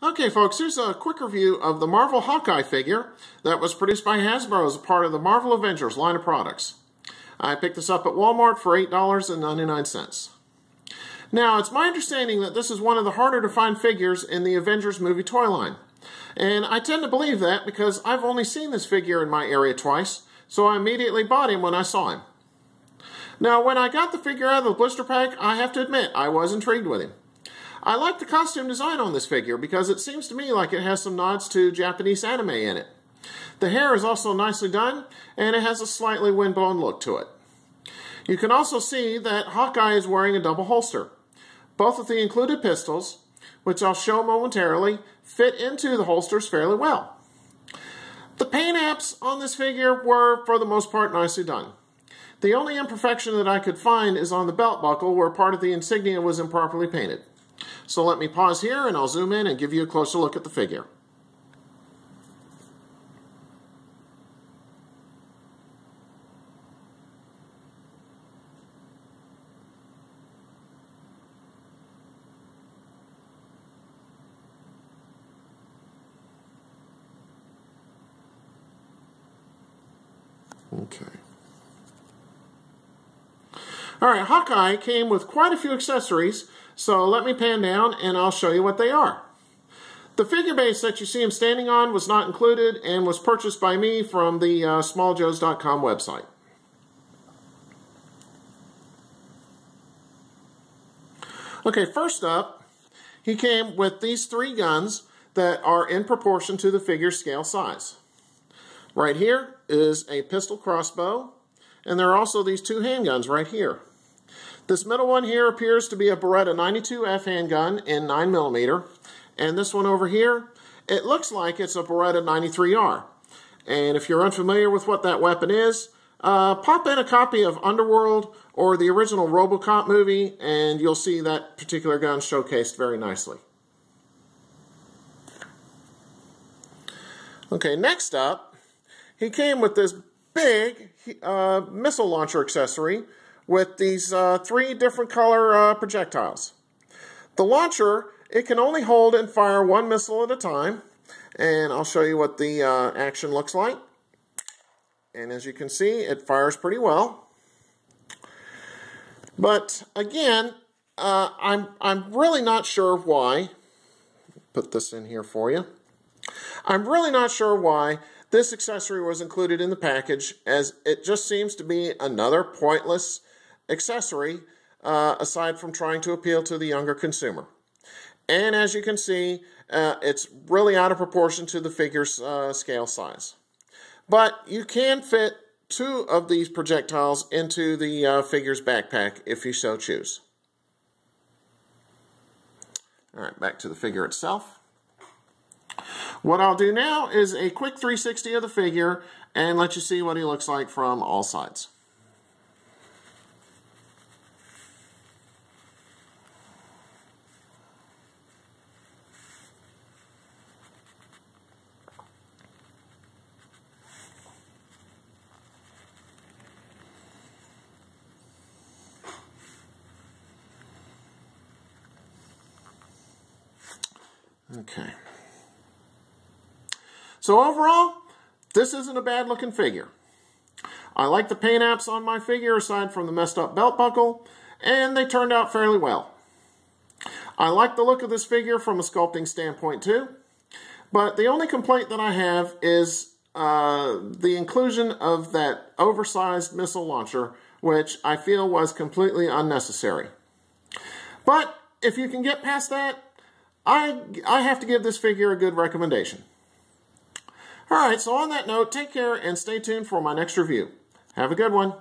Okay, folks, here's a quick review of the Marvel Hawkeye figure that was produced by Hasbro as a part of the Marvel Avengers line of products. I picked this up at Walmart for $8.99. Now, it's my understanding that this is one of the harder to find figures in the Avengers movie toy line. And I tend to believe that because I've only seen this figure in my area twice, so I immediately bought him when I saw him. Now, when I got the figure out of the blister pack, I have to admit I was intrigued with him. I like the costume design on this figure because it seems to me like it has some nods to Japanese anime in it. The hair is also nicely done, and it has a slightly windblown look to it. You can also see that Hawkeye is wearing a double holster. Both of the included pistols, which I'll show momentarily, fit into the holsters fairly well. The paint apps on this figure were, for the most part, nicely done. The only imperfection that I could find is on the belt buckle, where part of the insignia was improperly painted. So let me pause here and I'll zoom in and give you a closer look at the figure. Okay. Alright, Hawkeye came with quite a few accessories, so let me pan down and I'll show you what they are. The figure base that you see him standing on was not included and was purchased by me from the smalljoes.com website. Okay, first up, he came with these three guns that are in proportion to the figure's scale size. Right here is a pistol crossbow, and there are also these two handguns right here. This middle one here appears to be a Beretta 92F handgun in 9mm, and this one over here, it looks like it's a Beretta 93R. And if you're unfamiliar with what that weapon is, pop in a copy of Underworld or the original RoboCop movie, and you'll see that particular gun showcased very nicely. Okay, next up, he came with this big missile launcher accessory with these three different color projectiles. The launcher, it can only hold and fire one missile at a time, and I'll show you what the action looks like. And as you can see, it fires pretty well. But again, I'm really not sure why. Put this in here for you. I'm really not sure why this accessory was included in the package, as it just seems to be another pointless accessory aside from trying to appeal to the younger consumer. And as you can see, it's really out of proportion to the figure's scale size. But you can fit two of these projectiles into the figure's backpack if you so choose. Alright, back to the figure itself. What I'll do now is a quick 360 of the figure and let you see what he looks like from all sides. Okay. So overall, this isn't a bad looking figure. I like the paint apps on my figure aside from the messed up belt buckle, and they turned out fairly well. I like the look of this figure from a sculpting standpoint too, but the only complaint that I have is the inclusion of that oversized missile launcher, which I feel was completely unnecessary. But if you can get past that, I have to give this figure a good recommendation. Alright, so on that note, take care and stay tuned for my next review. Have a good one.